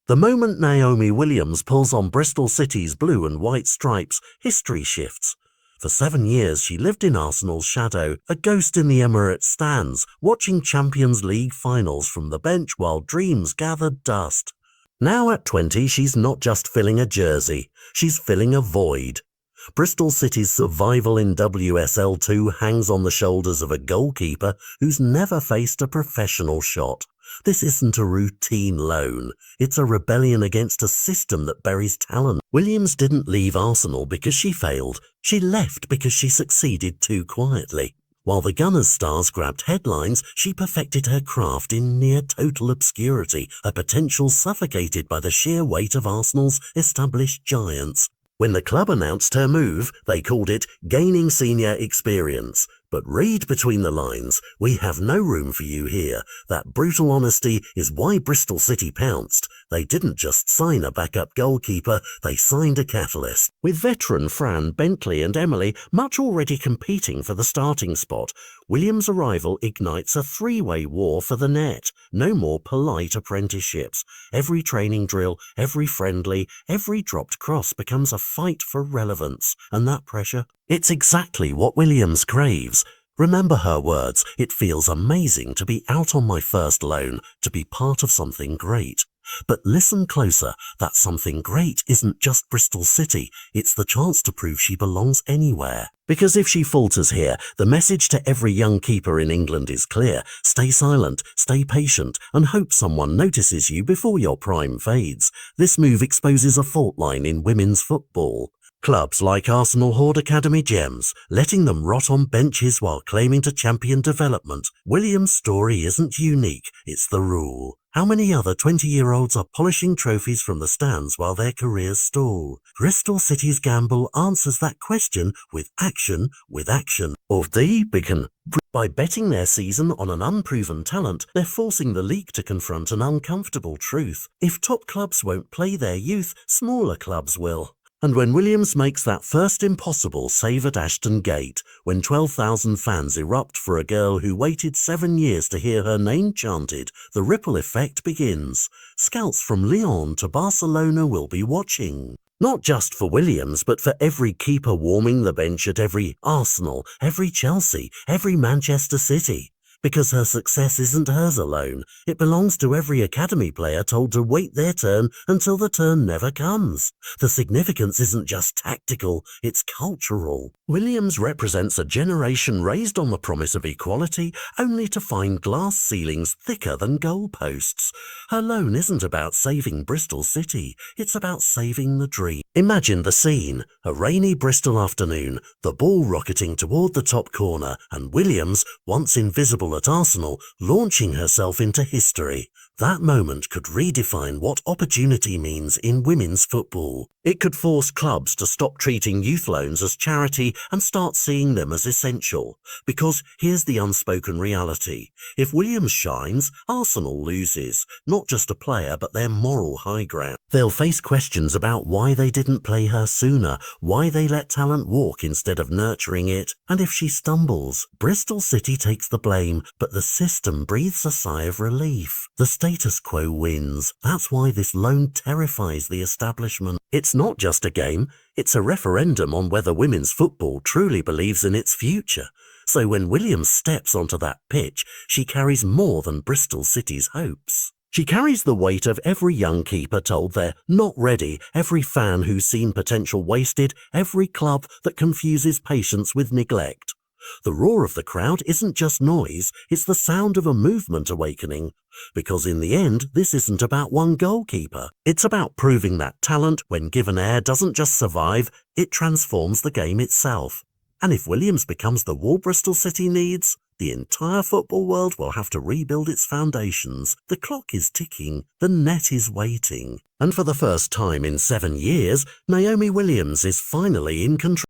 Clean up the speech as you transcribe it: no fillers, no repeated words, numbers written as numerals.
The moment Naomi Williams pulls on Bristol City's blue and white stripes, history shifts. For 7 years she lived in Arsenal's shadow, a ghost in the Emirates stands, watching Champions League finals from the bench while dreams gathered dust. Now at 20 she's not just filling a jersey, she's filling a void. Bristol City's survival in WSL2 hangs on the shoulders of a goalkeeper who's never faced a professional shot. This isn't a routine loan, it's a rebellion against a system that buries talent. Williams didn't leave Arsenal because she failed, she left because she succeeded too quietly. While the Gunners' stars grabbed headlines, she perfected her craft in near-total obscurity, a potential suffocated by the sheer weight of Arsenal's established giants. When the club announced her move, they called it gaining senior experience. But read between the lines, we have no room for you here. That brutal honesty is why Bristol City pounced. They didn't just sign a backup goalkeeper, they signed a catalyst. With veteran Fran, Bentley and Emily much already competing for the starting spot, Williams' arrival ignites a three-way war for the net. No more polite apprenticeships. Every training drill, every friendly, every dropped cross becomes a fight for relevance. And that pressure? It's exactly what Williams craves. Remember her words, it feels amazing to be out on my first loan, to be part of something great. But listen closer, that something great isn't just Bristol City, it's the chance to prove she belongs anywhere. Because if she falters here, the message to every young keeper in England is clear. Stay silent, stay patient, and hope someone notices you before your prime fades. This move exposes a fault line in women's football. Clubs like Arsenal hoard academy gems, letting them rot on benches while claiming to champion development. Williams' story isn't unique, it's the rule. How many other 20-year-olds are polishing trophies from the stands while their careers stall? Bristol City's gamble answers that question with action. Or they begin. By betting their season on an unproven talent, they're forcing the league to confront an uncomfortable truth. If top clubs won't play their youth, smaller clubs will. And when Williams makes that first impossible save at Ashton Gate, when 12,000 fans erupt for a girl who waited 7 years to hear her name chanted, the ripple effect begins. Scouts from Lyon to Barcelona will be watching. Not just for Williams, but for every keeper warming the bench at every Arsenal, every Chelsea, every Manchester City. Because her success isn't hers alone, it belongs to every academy player told to wait their turn until the turn never comes. The significance isn't just tactical, it's cultural. Williams represents a generation raised on the promise of equality, only to find glass ceilings thicker than goalposts. Her loan isn't about saving Bristol City, it's about saving the dream. Imagine the scene, a rainy Bristol afternoon, the ball rocketing toward the top corner, and Williams, once invisible at Arsenal, launching herself into history. That moment could redefine what opportunity means in women's football. It could force clubs to stop treating youth loans as charity and start seeing them as essential. Because here's the unspoken reality. If Williams shines, Arsenal loses. Not just a player, but their moral high ground. They'll face questions about why they didn't play her sooner, why they let talent walk instead of nurturing it. And if she stumbles, Bristol City takes the blame, but the system breathes a sigh of relief. The status quo wins. That's why this loan terrifies the establishment. It's not just a game, it's a referendum on whether women's football truly believes in its future. So when Williams steps onto that pitch, she carries more than Bristol City's hopes. She carries the weight of every young keeper told they're not ready, every fan who's seen potential wasted, every club that confuses patience with neglect. The roar of the crowd isn't just noise, it's the sound of a movement awakening. Because in the end, this isn't about one goalkeeper. It's about proving that talent, when given air, doesn't just survive, it transforms the game itself. And if Williams becomes the wall Bristol City needs, the entire football world will have to rebuild its foundations. The clock is ticking, the net is waiting. And for the first time in 7 years, Naomi Williams is finally in control.